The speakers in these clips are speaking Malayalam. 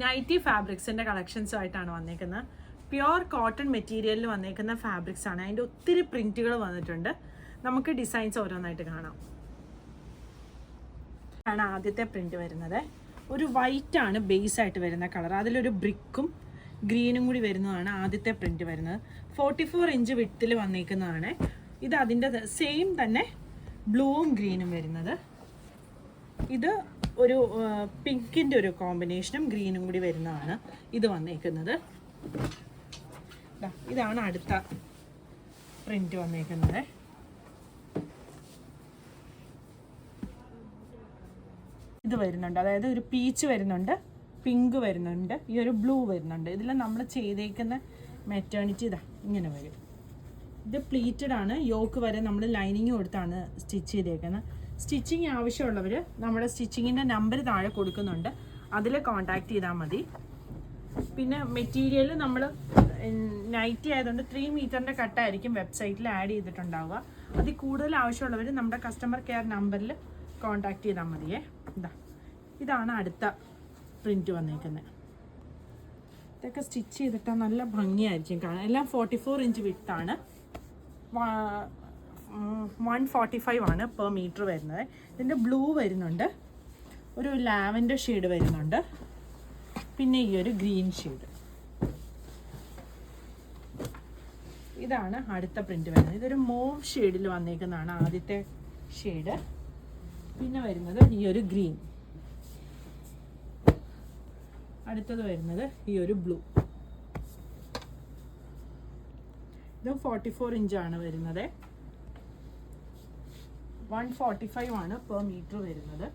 നൈറ്റി ഫാബ്രിക്സിൻ്റെ കളക്ഷൻസുമായിട്ടാണ് വന്നേക്കുന്നത്. പ്യുവർ കോട്ടൺ മെറ്റീരിയലിൽ വന്നേക്കുന്ന ഫാബ്രിക്സ് ആണ്. അതിൻ്റെ ഒത്തിരി പ്രിൻറ്റുകൾ വന്നിട്ടുണ്ട്. നമുക്ക് ഡിസൈൻസ് ഓരോന്നായിട്ട് കാണാം. ആണ് ആദ്യത്തെ പ്രിൻറ്റ് വരുന്നത്. ഒരു വൈറ്റ് ആണ് ബേസ് ആയിട്ട് വരുന്ന കളർ. അതിലൊരു ബ്രിക്കും ഗ്രീനും കൂടി വരുന്നതാണ് ആദ്യത്തെ പ്രിൻറ്റ് വരുന്നത്. 44 ഇഞ്ച് വിട്ടിൽ വന്നേക്കുന്നതാണ്. ഇത് അതിൻ്റെ സെയിം തന്നെ ബ്ലൂവും ഗ്രീനും വരുന്നത്. ഇത് ഒരു പിങ്കിൻ്റെ ഒരു കോമ്പിനേഷനും ഗ്രീനും കൂടി വരുന്നതാണ് ഇത് വന്നേക്കുന്നത്. ഇതാണ് അടുത്ത പ്രിന്റ് വന്നേക്കുന്നത്. ഇത് വരുന്നുണ്ട്, അതായത് ഒരു പീച്ച് വരുന്നുണ്ട്, പിങ്ക് വരുന്നുണ്ട്, ഈ ഒരു ബ്ലൂ വരുന്നുണ്ട്. ഇതിൽ നമ്മൾ ചെയ്തേക്കുന്ന മെറ്റേണിറ്റി ഇതാ ഇങ്ങനെ വരും. ഇത് പ്ലീറ്റഡ് ആണ്. യോക്ക് വരെ നമ്മൾ ലൈനിങ് കൊടുത്താണ് സ്റ്റിച്ച് ചെയ്തേക്കുന്നത്. സ്റ്റിച്ചിങ് ആവശ്യമുള്ളവർ നമ്മുടെ സ്റ്റിച്ചിങ്ങിൻ്റെ നമ്പർ താഴെ കൊടുക്കുന്നുണ്ട്, അതിൽ കോൺടാക്റ്റ് ചെയ്താൽ മതി. പിന്നെ മെറ്റീരിയൽ നമ്മൾ നൈറ്റി ആയതുകൊണ്ട് 3 മീറ്ററിൻ്റെ കട്ടായിരിക്കും വെബ്സൈറ്റിൽ ആഡ് ചെയ്തിട്ടുണ്ടാവുക. അതിൽ കൂടുതൽ ആവശ്യമുള്ളവർ നമ്മുടെ കസ്റ്റമർ കെയർ നമ്പറിൽ കോൺടാക്റ്റ് ചെയ്താൽ മതിയേ. ഇതാണ് അടുത്ത പ്രിൻറ്റ് വന്നേക്കുന്നത്. ഇതൊക്കെ സ്റ്റിച്ച് ചെയ്തിട്ടാൽ നല്ല ഭംഗിയായിരിക്കും കാണാൻ. എല്ലാം 44 ഇഞ്ച് വിട്ടാണ്. 145 ആണ് പെർ മീറ്റർ വരുന്നത്. ഇതിൻ്റെ ബ്ലൂ വരുന്നുണ്ട്, ഒരു ലാവൻഡർ ഷെയ്ഡ് വരുന്നുണ്ട്, പിന്നെ ഈ ഒരു ഗ്രീൻ ഷെയ്ഡ്. ഇതാണ് അടുത്ത പ്രിന്റ് വരുന്നത്. ഇതൊരു മോവ് ഷെയ്ഡിൽ വന്നേക്കുന്നതാണ് ആദ്യത്തെ ഷെയ്ഡ്. പിന്നെ വരുന്നത് ഈ ഒരു ഗ്രീൻ. അടുത്തത് വരുന്നത് ഈ ഒരു ബ്ലൂ. ഇത് 44 ഇഞ്ചാണ് വരുന്നത്. 145 ആണ് പെർ മീറ്റർ വരുന്നത്.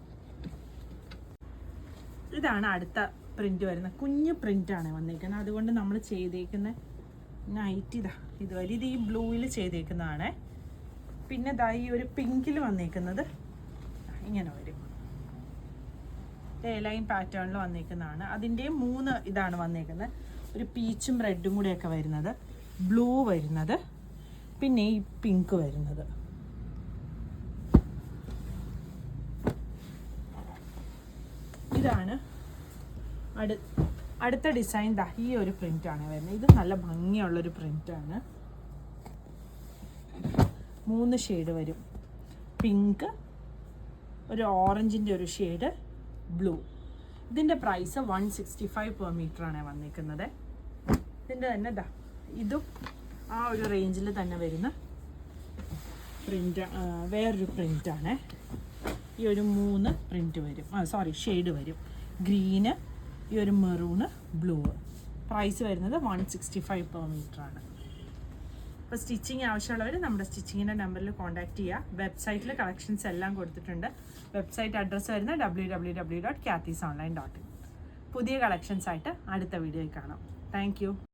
ഇതാണ് അടുത്ത പ്രിന്റ് വരുന്നത്. കുഞ്ഞു പ്രിന്റാണ് വന്നേക്കുന്നത്. അതുകൊണ്ട് നമ്മൾ ചെയ്തേക്കുന്ന നൈറ്റ് ഇതുവരെ ഇത് ഈ ബ്ലൂവിൽ ചെയ്തേക്കുന്നതാണ്. പിന്നെ ഈ ഒരു പിങ്കിൽ വന്നേക്കുന്നത് ഇങ്ങനെ വരും. ലൈൻ പാറ്റേണിൽ വന്നേക്കുന്നതാണ്. അതിൻ്റെ 3 ഇതാണ് വന്നേക്കുന്നത്. ഒരു പീച്ചും റെഡും കൂടെയൊക്കെ വരുന്നത്, ബ്ലൂ വരുന്നത്, പിന്നെ ഈ പിങ്ക് വരുന്നത്. ഇതാണ് അടുത്ത ഡിസൈൻ. ഈ ഒരു പ്രിൻ്റാണ് വരുന്നത്. ഇത് നല്ല ഭംഗിയുള്ളൊരു പ്രിൻ്റാണ്. 3 ഷെയ്ഡ് വരും. പിങ്ക്, ഒരു ഓറഞ്ചിൻ്റെ ഒരു ഷെയ്ഡ്, ബ്ലൂ. ഇതിൻ്റെ പ്രൈസ് 165 പെർ മീറ്റർ ആണ് വന്നിരിക്കുന്നത്. ഇതിൻ്റെ തന്നെ ഇതും ആ ഒരു റേഞ്ചിൽ തന്നെ വരുന്ന പ്രിൻ്റ്. വേറൊരു പ്രിൻ്റാണ്. ഈ ഒരു 3 പ്രിൻ്റ് വരും, ഷെയ്ഡ് വരും. ഗ്രീന്, ഈ ഒരു മെറൂണ്, ബ്ലൂ. പ്രൈസ് വരുന്നത് 165 പെർ മീറ്റർ ആണ്. അപ്പോൾ സ്റ്റിച്ചിങ് ആവശ്യമുള്ളവർ നമ്മുടെ സ്റ്റിച്ചിങ്ങിൻ്റെ നമ്പറിൽ കോൺടാക്റ്റ് ചെയ്യുക. വെബ്സൈറ്റിൽ കളക്ഷൻസ് എല്ലാം കൊടുത്തിട്ടുണ്ട്. വെബ്സൈറ്റ് അഡ്രസ്സ് വരുന്നത് www.kathysonline.in. പുതിയ കളക്ഷൻസ് ആയിട്ട് അടുത്ത വീഡിയോയിൽ കാണാം. Thank you.